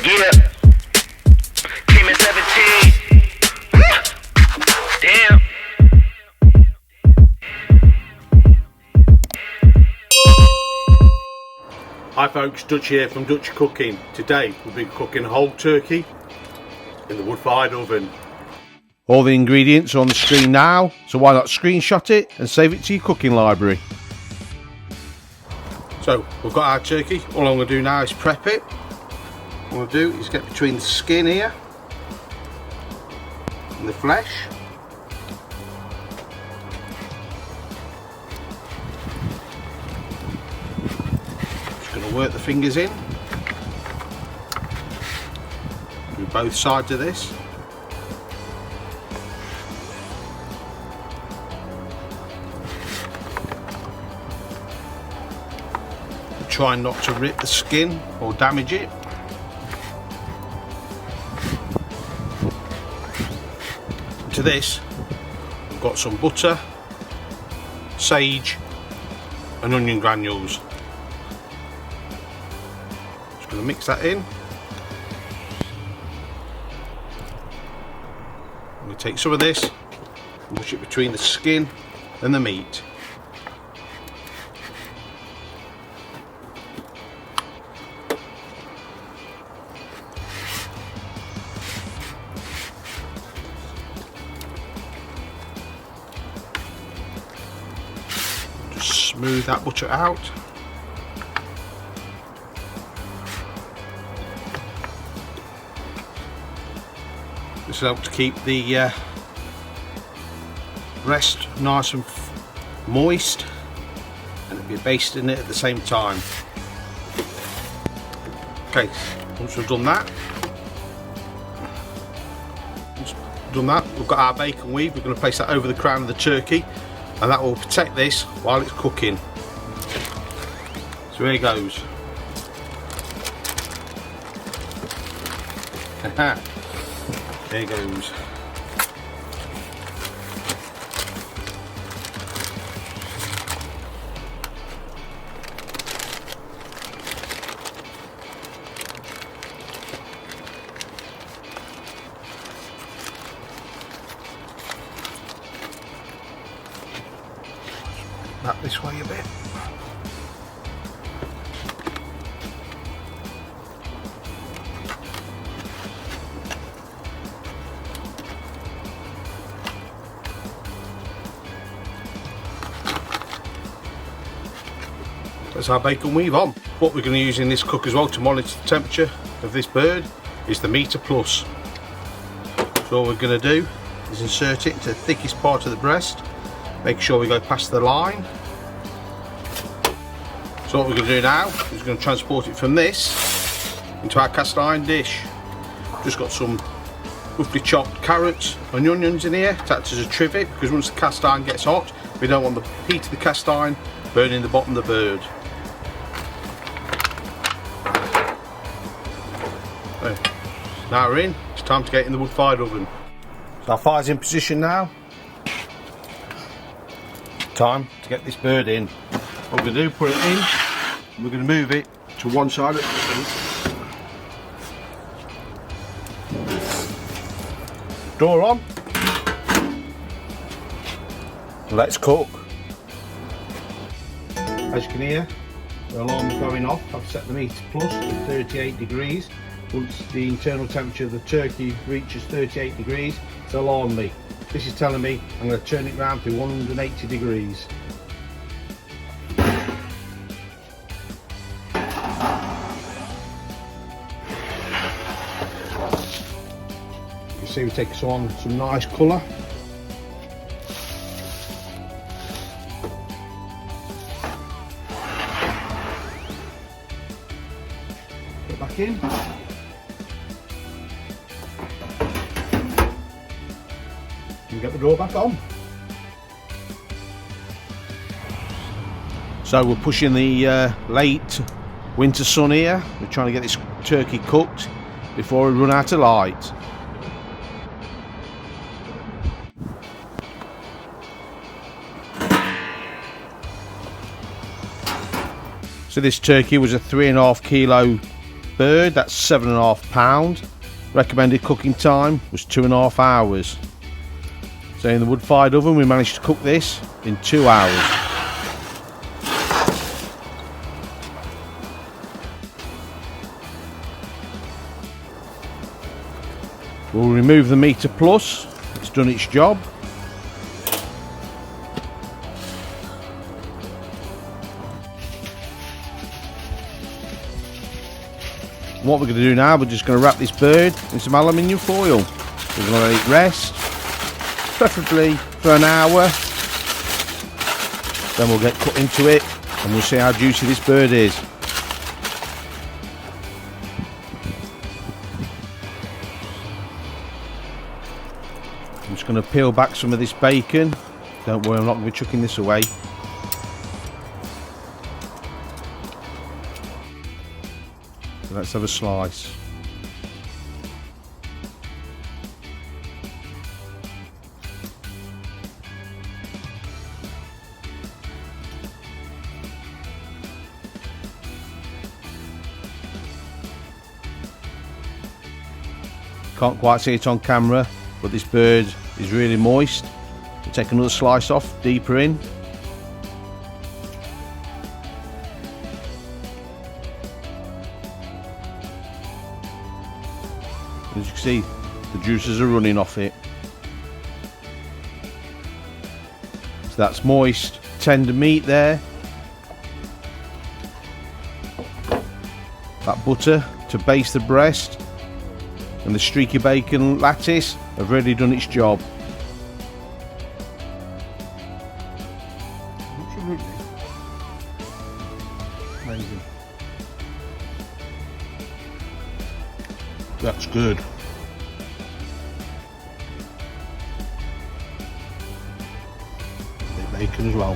Yeah. Came at 17. Damn. Hi folks, Dutch here from Dutch Cooking. Today we'll be cooking a whole turkey in the wood-fired oven. All the ingredients are on the screen now, so why not screenshot it and save it to your cooking library. So we've got our turkey. All I'm going to do now is prep it. What I'm going to do is get between the skin here and the flesh. Just going to work the fingers in. Do both sides of this. Try not to rip the skin or damage it. To this, I've got some butter, sage, and onion granules. Just going to mix that in. I'm going to take some of this and push it between the skin and the meat. Smooth that butter out. This will help to keep the rest nice and moist, and it'll be basting it at the same time. Okay, once we've done that, we've got our bacon weave. We're going to place that over the crown of the turkey, and that will protect this while it's cooking. So here it goes. There it goes. That this way a bit. That's our bacon weave on. What we're going to use in this cook as well to monitor the temperature of this bird is the Meter Plus. So all we're going to do is insert it into the thickest part of the breast. Make sure we go past the line. So what we're going to do now is we're going to transport it from this into our cast iron dish. Just got some roughly chopped carrots and onions in here to act as a trivet, because once the cast iron gets hot, we don't want the heat of the cast iron burning the bottom of the bird. So, now we're in, it's time to get in the wood-fired oven. So our fire's in position now. Time to get this bird in. What we're going to do, put it in, and we're going to move it to one side of the door on. Let's cook. As you can hear, the alarm's going off. I've set the Meter Plus to 38 degrees. Once the internal temperature of the turkey reaches 38 degrees, it's alarmed me. This is telling me I'm going to turn it round to 180 degrees. You can see we take on some nice colour. Put it back in. Get the door back on. So we're pushing the late winter sun here. We're trying to get this turkey cooked before we run out of light. So this turkey was a 3.5 kilo bird, that's £7.5. Recommended cooking time was 2.5 hours. So in the wood-fired oven we managed to cook this in 2 hours. We'll remove the meter plus, it's done its job. What we're going to do now, we're just going to wrap this bird in some aluminium foil. We're going to let it rest, preferably for an hour. Then we'll get cut into it and we'll see how juicy this bird is. I'm just going to peel back some of this bacon. Don't worry, I'm not going to be chucking this away. So let's have a slice. Can't quite see it on camera, but this bird is really moist. We'll take another slice off, deeper in. As you can see, the juices are running off it. So that's moist, tender meat there. That butter to baste the breast and the streaky bacon lattice have really done its job. Absolutely amazing. That's good. Bit of bacon as well.